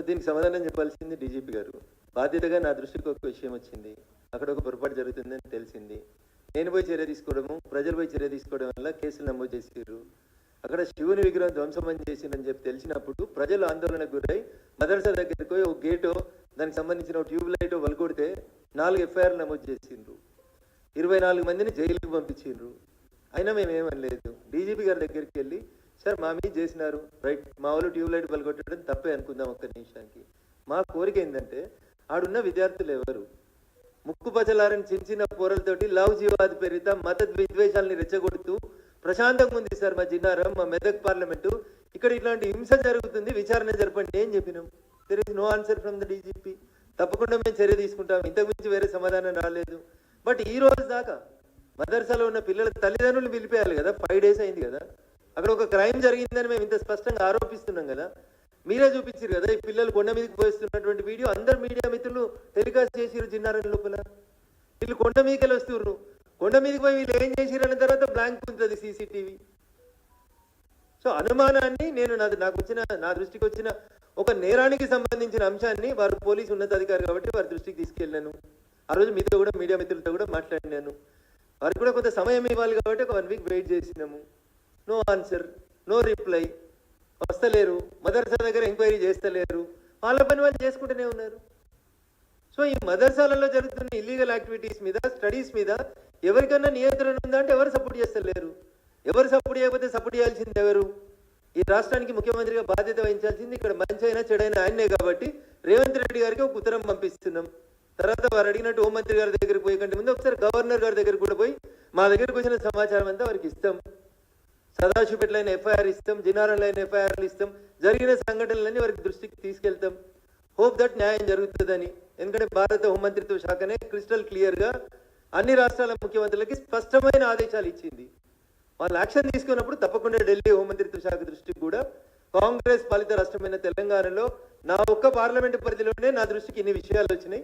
దీనికి సమాధానం చెప్పాల్సింది డీజీపీ గారు. బాధ్యతగా నా దృష్టికి ఒక విషయం వచ్చింది, అక్కడ ఒక పొరపాటు జరుగుతుందని తెలిసింది. నేను పోయి చర్య తీసుకోవడము, ప్రజలు పోయి చర్య తీసుకోవడం వల్ల కేసులు నమోదు చేసారు. అక్కడ శివుని విగ్రహం ధ్వంసం చేసిందని చెప్పి తెలిసినప్పుడు ప్రజలు ఆందోళనకు గురై మదర్సా దగ్గరికి పోయి ఒక గేటో దానికి సంబంధించిన ట్యూబ్ లైట్ వల్కొడితే 4 ఎఫ్ఐఆర్లు నమోదు చేసిండ్రు, 24 మందిని జైలుకి పంపించిండ్రు. అయినా మేమేమనలేదు. డీజీపీ గారి దగ్గరికి వెళ్ళి, సార్ మా మీద చేసినారు రైట్, మా వాళ్ళు ట్యూబ్ లైట్ పలగొట్టడం తప్పే అనుకుందాం ఒక్క నిమిషానికి. మా కోరిక ఏంటంటే ఆడున్న విద్యార్థులు ఎవరు ముక్కు పచ్చలారని చిన్న పోరలతోటి లవ్ జీవాది పేరిత మత విద్వేషాలని రెచ్చగొడుతూ ప్రశాంతంగా ఉంది సార్ మా జిన్నారం, మా మెదక్ పార్లమెంటు. ఇక్కడ ఇట్లాంటి హింస జరుగుతుంది, విచారణ జరపండి ఏం చెప్పినాం. There is no answer from the DGP. తప్పకుండా మేము చర్య తీసుకుంటాం, ఇంతకు మించి వేరే సమాధానం రాలేదు. బట్ ఈ రోజు దాకా మదర్సాలో ఉన్న పిల్లల తల్లిదండ్రులు పిలిపేయాలి కదా, 5 days అయింది కదా. అక్కడ ఒక క్రైమ్ జరిగిందని మేము ఇంత స్పష్టంగా ఆరోపిస్తున్నాం కదా, మీరే చూపించారు కదా. ఈ పిల్లలు కొండ మీదకి పోయిస్తున్నటువంటి వీడియో అందరు మీడియా మిత్రులు టెలికాస్ట్ చేసిరు జిన్నారం లోపల. వీళ్ళు కొండ మీదకి వెళ్ళి వస్తున్నారు, కొండ మీదకి పోయి వీళ్ళు ఏం చేసిరు అన్న తర్వాత బ్లాంక్ ఉంటుంది సీసీటీవీ. సో అనుమానాన్ని నేను నా దృష్టికి వచ్చిన ఒక నేరానికి సంబంధించిన అంశాన్ని వారు పోలీసు ఉన్నతాధికారి కాబట్టి వారి దృష్టికి తీసుకెళ్ళాను. ఆ రోజు మీతో కూడా మీడియా మిత్రులతో కూడా మాట్లాడినాను. వారికి కూడా కొంత సమయం ఇవ్వాలి కాబట్టి ఒక 1 week వెయిట్ చేసినాము. No answer, no reply. వస్తలేరు, మదర్సా దగ్గర ఎంక్వైరీ చేస్తలేరు, వాళ్ళ పని వాళ్ళు చేసుకుంటూనే ఉన్నారు. సో ఈ మదర్సాలలో జరుగుతున్న ఇల్లీగల్ యాక్టివిటీస్ మీద, స్టడీస్ మీద ఎవరికన్నా నియంత్రణ ఉందా అంటే ఎవరు సపోర్ట్ చేస్తలేరు. ఎవరు సపోర్ట్ చేయకపోతే సపోర్ట్ చేయాల్సింది ఎవరు? ఈ రాష్ట్రానికి ముఖ్యమంత్రిగా బాధ్యత వహించాల్సింది ఇక్కడ మంచి అయినా చెడైనా ఆయనే కాబట్టి రేవంత్ రెడ్డి గారికి ఒక ఉత్తరం పంపిస్తున్నాం. తర్వాత వారు అడిగినట్టు హోంమంత్రి గారి దగ్గరికి పోయే కంటే ముందు ఒకసారి గవర్నర్ గారి దగ్గర కూడా పోయి మా దగ్గరకు వచ్చిన సమాచారం అంతా వారికి ఇస్తాం. సదాశివపేటలో అయిన ఎఫ్ఐఆర్ ఇస్తాం, జిన్నారంలో అయిన ఎఫ్ఐఆర్లు ఇస్తాం, జరిగిన సంఘటనలన్నీ వారికి దృష్టికి తీసుకెళ్తాం. హోప్ దట్ న్యాయం జరుగుతుందని. ఎందుకంటే భారత హోంమంత్రిత్వ శాఖనే క్రిస్టల్ క్లియర్గా అన్ని రాష్ట్రాల ముఖ్యమంత్రులకి స్పష్టమైన ఆదేశాలు ఇచ్చింది. వాళ్ళు యాక్షన్ తీసుకున్నప్పుడు తప్పకుండా ఢిల్లీ హోంమంత్రిత్వ శాఖ దృష్టికి కూడా కాంగ్రెస్ పాలిత రాష్ట్రమైన తెలంగాణలో నా ఒక్క పార్లమెంటు పరిధిలోనే నా దృష్టికి ఇన్ని విషయాలు వచ్చినాయి,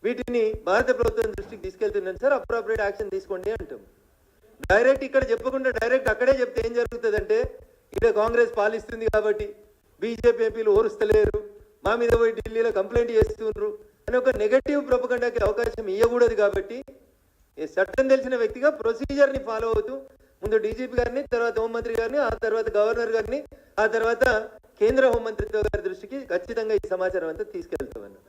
వీటిని భారత ప్రభుత్వం దృష్టికి తీసుకెళ్తున్నాను సార్, అప్రోప్రియేట్ యాక్షన్ తీసుకోండి అంటాం. డైరెక్ట్ ఇక్కడ చెప్పకుండా డైరెక్ట్ అక్కడే చెప్తే ఏం జరుగుతుందంటే, ఇక్కడ కాంగ్రెస్ పాలిస్తుంది కాబట్టి బీజేపీ ఎంపీలు ఓరుస్తలేరు, మా మీద పోయి ఢిల్లీలో కంప్లైంట్ చేస్తున్నారు అని ఒక నెగటివ్ ప్రొపగండాకి అవకాశం ఇవ్వకూడదు. కాబట్టి చట్టం తెలిసిన వ్యక్తిగా ప్రొసీజర్ని ఫాలో అవుతూ ముందు డీజీపీ గారిని, తర్వాత హోంమంత్రి గారిని, ఆ తర్వాత గవర్నర్ గారిని, ఆ తర్వాత కేంద్ర హోంమంత్రిత్వ గారి దృష్టికి ఖచ్చితంగా ఈ సమాచారం అంతా తీసుకెళ్తామన్నా.